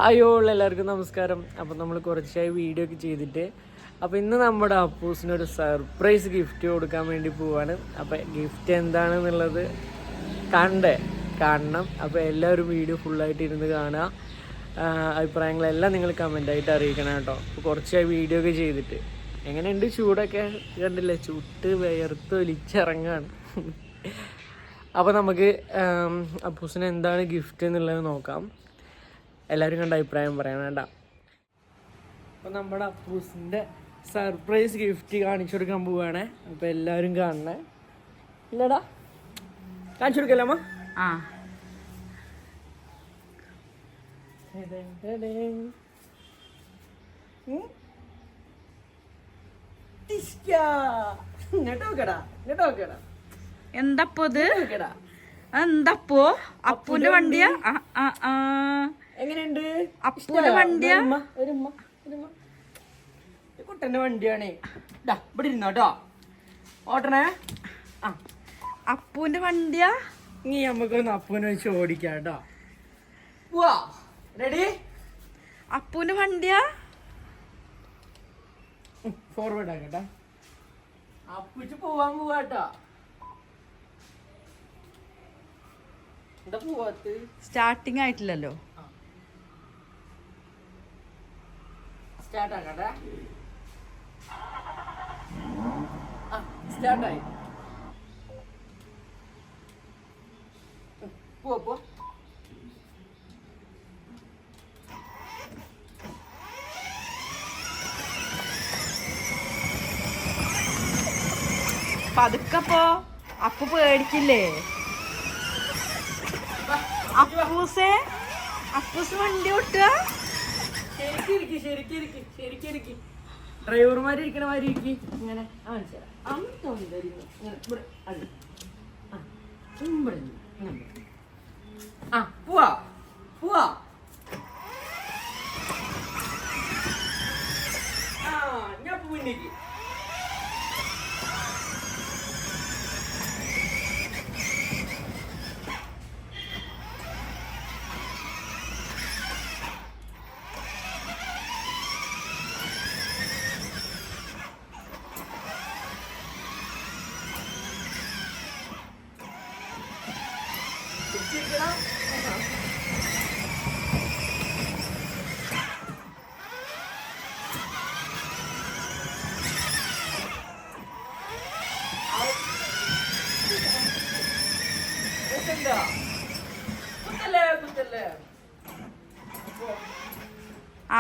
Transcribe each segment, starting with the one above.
അയ്യോ എല്ലാവർക്കും നമസ്കാരം. അപ്പം നമ്മൾ കുറച്ചായി വീഡിയോ ഒക്കെ ചെയ്തിട്ട് അപ്പോൾ ഇന്ന് നമ്മുടെ അപ്പൂസിനൊരു സർപ്രൈസ് ഗിഫ്റ്റ് കൊടുക്കാൻ വേണ്ടി പോവാണ്. അപ്പം ഗിഫ്റ്റ് എന്താണെന്നുള്ളത് കാണണം. അപ്പോൾ എല്ലാവരും വീഡിയോ ഫുള്ളായിട്ട് ഇരുന്ന് കാണുക. അഭിപ്രായങ്ങളെല്ലാം നിങ്ങൾ കമൻ്റായിട്ട് അറിയിക്കണം കേട്ടോ. അപ്പോൾ കുറച്ചായി വീഡിയോ ഒക്കെ ചെയ്തിട്ട് എങ്ങനെയുണ്ട് ചൂടൊക്കെ കണ്ടില്ലേ, ചുട്ട് വിയർത്ത് ഒലിച്ചിറങ്ങാണ്. അപ്പോൾ നമുക്ക് അപ്പൂസിന് എന്താണ് ഗിഫ്റ്റ് എന്നുള്ളത് നോക്കാം. എല്ലാവരും കണ്ട അഭിപ്രായം പറയണം വേണ്ട. അപ്പോൾ നമ്മുടെ അപ്പൂസിൻ്റെ സർപ്രൈസ് ഗിഫ്റ്റ് കാണിച്ചു കൊടുക്കാൻ പോവുകയാണേ. അപ്പോൾ എല്ലാവരും കാണണേ. ഇല്ലടാ കാണിച്ചു കൊടുക്കല്ലേ അമ്മ? ആ എന്തപ്പോ ഇത്? എന്തപ്പോ അപ്പൂന്റെ വണ്ടിയാ? എങ്ങനെയുണ്ട് അപ്പൂന്റെ വണ്ടിയാ? കുട്ടന്റെ വണ്ടിയാണേ. ഇവിടെ ഇരുന്നോട്ടോ ഓട്ടണേ. അപ്പൂന്റെ വണ്ടിയാ? നീ നമുക്കൊന്ന് അപ്പൂനെ വെച്ച് ഓടിക്കാം കേട്ടോ. പോവാ, റെഡി? അപ്പൂന്റെ വണ്ടിയാ? ഫോർവേഡ് ആക്കട്ടെ. അപ്പൂച്ച് പോവാൻ പോവാട്ടോ. എന്താ പോവാത്ത്? സ്റ്റാർട്ടിങ് ആയിട്ടില്ലല്ലോ. സ്റ്റാർട്ട് ആക്കട്ടെ. സ്റ്റാർട്ടായി. പോ പതുക്കപ്പോ അപ്പു പേടിക്കില്ലേ? അപ്പൂസ് വണ്ടി ഓട്ടുക. ശരിക്കും ഡ്രൈവർമാര് ഇരിക്കണ മാതിരി ഇരിക്കും. ഇങ്ങനെ പോവാ പോവാ. ഞാൻ മുന്നേക്ക്.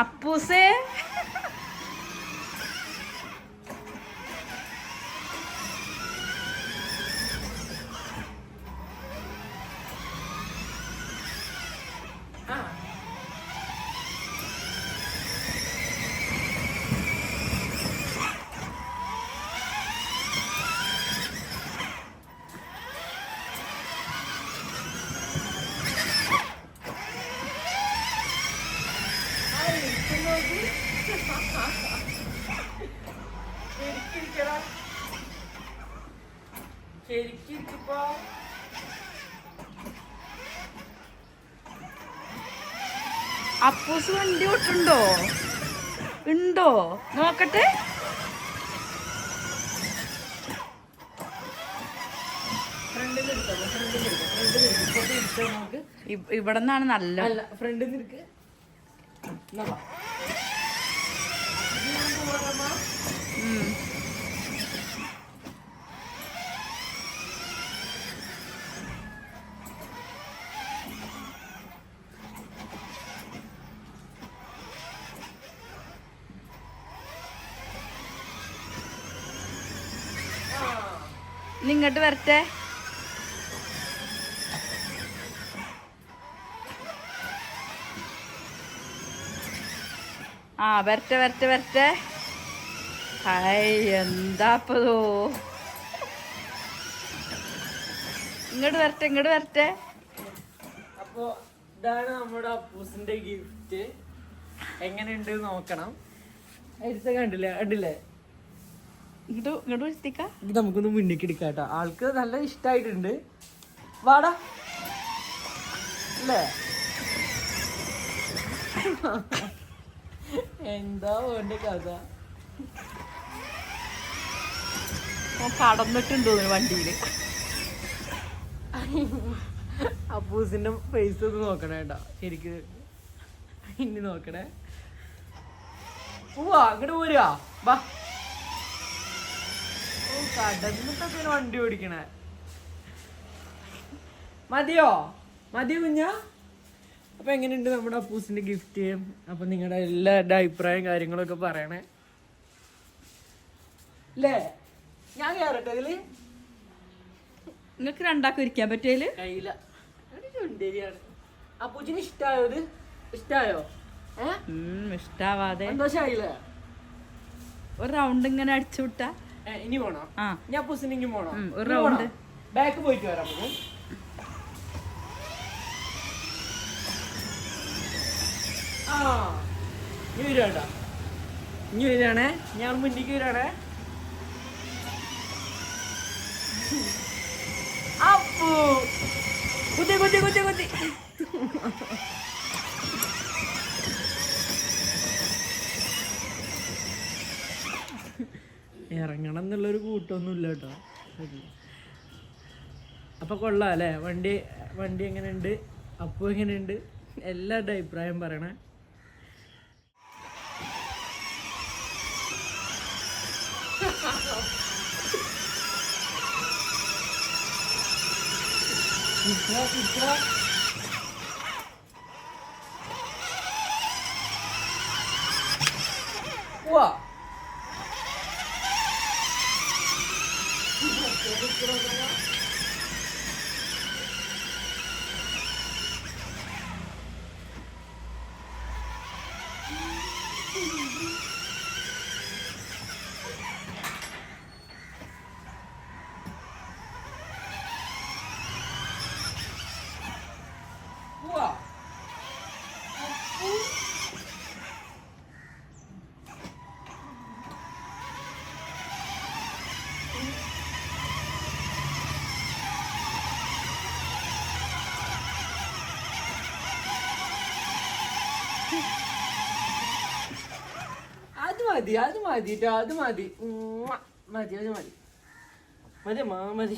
അപ്പൂസേ ശരിക്കിപ്പോ അപ്പൂസ് വണ്ടി ഓട്ടുണ്ടോ? ഉണ്ടോ നോക്കട്ടെ. ഇവിടെ നിന്നാണ് നല്ല ഫ്രണ്ടിൽ നിൽക്ക്. ഇങ്ങോട്ട് വരട്ടെ. വരട്ടെ. ഹായ് എന്താപ്പതോ. ഇങ്ങോട്ട് വരട്ടെ. അപ്പൊ ഇതാണ് നമ്മുടെ അപ്പൂസിന്റെ ഗിഫ്റ്റ്. എങ്ങനെയുണ്ട് നോക്കണം. കണ്ടില്ലേ? ഇങ്ങോട്ട് എത്തിക്കാം. ഇത് നമുക്കൊന്ന് മുന്നേക്ക് എടുക്കാം കേട്ടോ. ആൾക്ക് നല്ല ഇഷ്ടമായിട്ടുണ്ട്. വാടാ അല്ലേ? എന്താ ഓന്റെ കഥ? കടന്നിട്ടുണ്ടോ വണ്ടിയില്? അപ്പൂസിന്റെ ഫേസ് ഒന്ന് നോക്കണേ കേട്ടോ, ശരിക്ക് ഇനി നോക്കണേ. പോവാ, അങ്ങോട്ട് പോരുക ബാ. ഓ, കടന്നിട്ടൊക്കെ വണ്ടി ഓടിക്കണേ. മതിയോ കുഞ്ഞാ? അപ്പൊ എങ്ങനെയുണ്ട് നമ്മുടെ അപ്പൂസിന്റെ ഗിഫ്റ്റ്? അപ്പൊ നിങ്ങളുടെ എല്ലാവരുടെ അഭിപ്രായം കാര്യങ്ങളൊക്കെ പറയണേ അല്ലേ? ഞാൻ കേറട്ടെ ഇതില്? നിങ്ങൾക്ക് രണ്ടാക്കും ഇരിക്കാൻ പറ്റിയതില്? കയ്യില ചുണ്ടരിയാണ്. അപ്പൂച്ചിന് ഇഷ്ടായോ ഇത്? ഇഷ്ടായോ? ഇഷ്ടാവാതെ സന്തോഷായില്ലേ? ഒരു റൗണ്ട് ഇങ്ങനെ അടിച്ചു വിട്ടാ ഇനി പോണോ? ഞാൻ അപ്പൂസിന് ഇനി പോണോ? ഒരു റൗണ്ട് ബാക്ക് പോയിട്ട് വരാം. ഇനി വരുവാട്ടാ, ഇനി വരികയാണേ. ഞാൻ മുന്നിക്ക് വരികയാണേ. അപ്പു കുത്തി കുത്തി കുത്തി കുത്തി. ഇറങ്ങണം എന്നുള്ളൊരു കൂട്ടൊന്നും ഇല്ല കേട്ടോ. അപ്പൊ കൊള്ളാം അല്ലേ? വണ്ടി എങ്ങനെയുണ്ട്? അപ്പു എങ്ങനെയുണ്ട്? എല്ലാവരുടെ അഭിപ്രായം പറയണേ. പോവാ. അത് മതി. മതി.